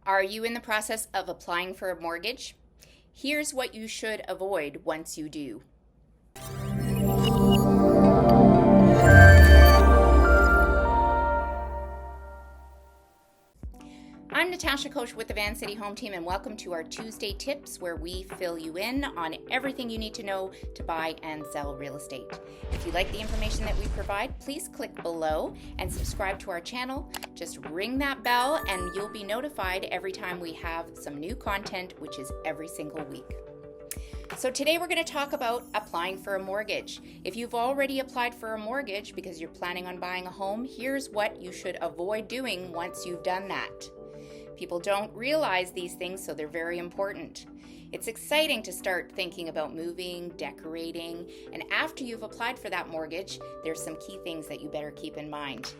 Are you in the process of applying for a mortgage? Here's what you should avoid once you do. I'm Natasha, Koch with the Van City Home Team, and welcome to our Tuesday Tips, where we fill you in on everything you need to know to buy and sell real estate. If you like the information that we provide, please click below and subscribe to our channel. Just ring that bell and you'll be notified every time we have some new content, which is every single week. So today we're going to talk about applying for a mortgage. If you've already applied for a mortgage because you're planning on buying a home, here's what you should avoid doing once you've done that. People don't realize these things, so they're very important. It's exciting to start thinking about moving, decorating, and after you've applied for that mortgage, there's some key things that you better keep in mind.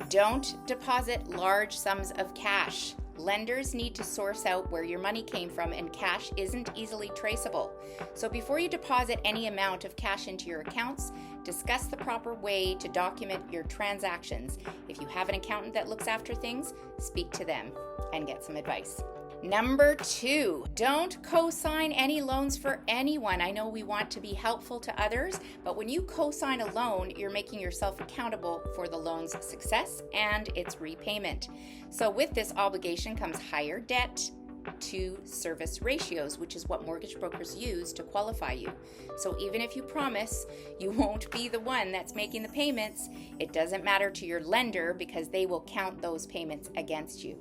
Don't deposit large sums of cash. Lenders need to source out where your money came from, and cash isn't easily traceable. So before you deposit any amount of cash into your accounts, discuss the proper way to document your transactions. If you have an accountant that looks after things, speak to them and get some advice. Number 2, don't co-sign any loans for anyone. I know we want to be helpful to others, but when you co-sign a loan, you're making yourself accountable for the loan's success and its repayment. So with this obligation comes higher debt to service ratios, which is what mortgage brokers use to qualify you. So even if you promise you won't be the one that's making the payments, it doesn't matter to your lender because they will count those payments against you.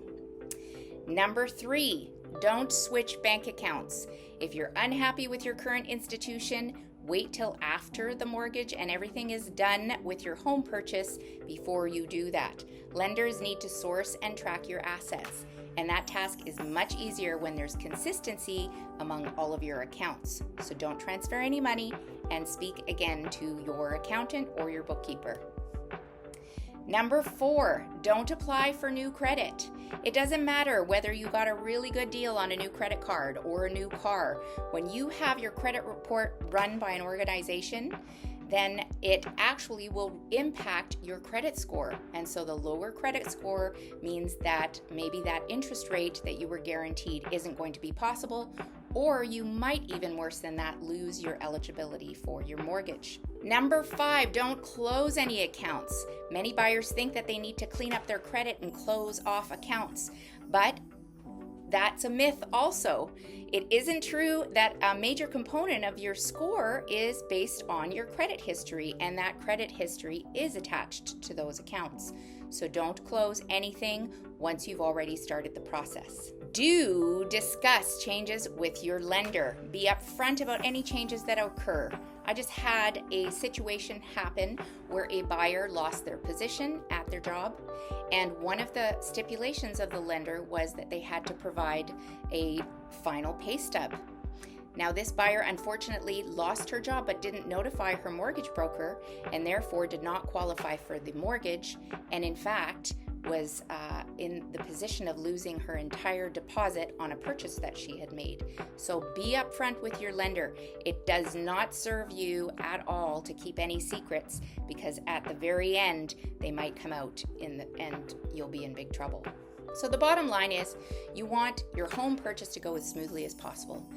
Number 3, don't switch bank accounts. If you're unhappy with your current institution, wait till after the mortgage and everything is done with your home purchase before you do that. Lenders need to source and track your assets, and that task is much easier when there's consistency among all of your accounts. So don't transfer any money and speak again to your accountant or your bookkeeper. Number 4, don't apply for new credit. It doesn't matter whether you got a really good deal on a new credit card or a new car. When you have your credit report run by an organization, then it actually will impact your credit score. And so the lower credit score means that maybe that interest rate that you were guaranteed isn't going to be possible, or you might, even worse than that, lose your eligibility for your mortgage. Number 5, don't close any accounts. Many buyers think that they need to clean up their credit and close off accounts, but that's a myth also. It isn't true that a major component of your score is based on your credit history, and that credit history is attached to those accounts. So don't close anything once you've already started the process. Do discuss changes with your lender. Be upfront about any changes that occur. I just had a situation happen where a buyer lost their position at their job, and one of the stipulations of the lender was that they had to provide a final pay stub. Now, this buyer unfortunately lost her job but didn't notify her mortgage broker and therefore did not qualify for the mortgage, and in fact was in the position of losing her entire deposit on a purchase that she had made. So be upfront with your lender. It does not serve you at all to keep any secrets, because at the very end they might come out and you'll be in big trouble. So the bottom line is you want your home purchase to go as smoothly as possible.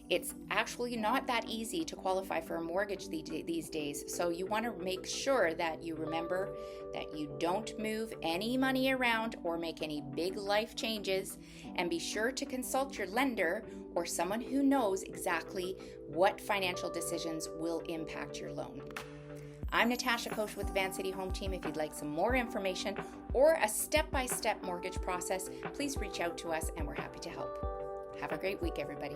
It's actually not that easy to qualify for a mortgage these days, so you want to make sure that you remember that you don't move any money around or make any big life changes, and be sure to consult your lender or someone who knows exactly what financial decisions will impact your loan. I'm Natasha, Koch with the Van City Home Team. If you'd like some more information or a step-by-step mortgage process, please reach out to us and we're happy to help. Have a great week, everybody.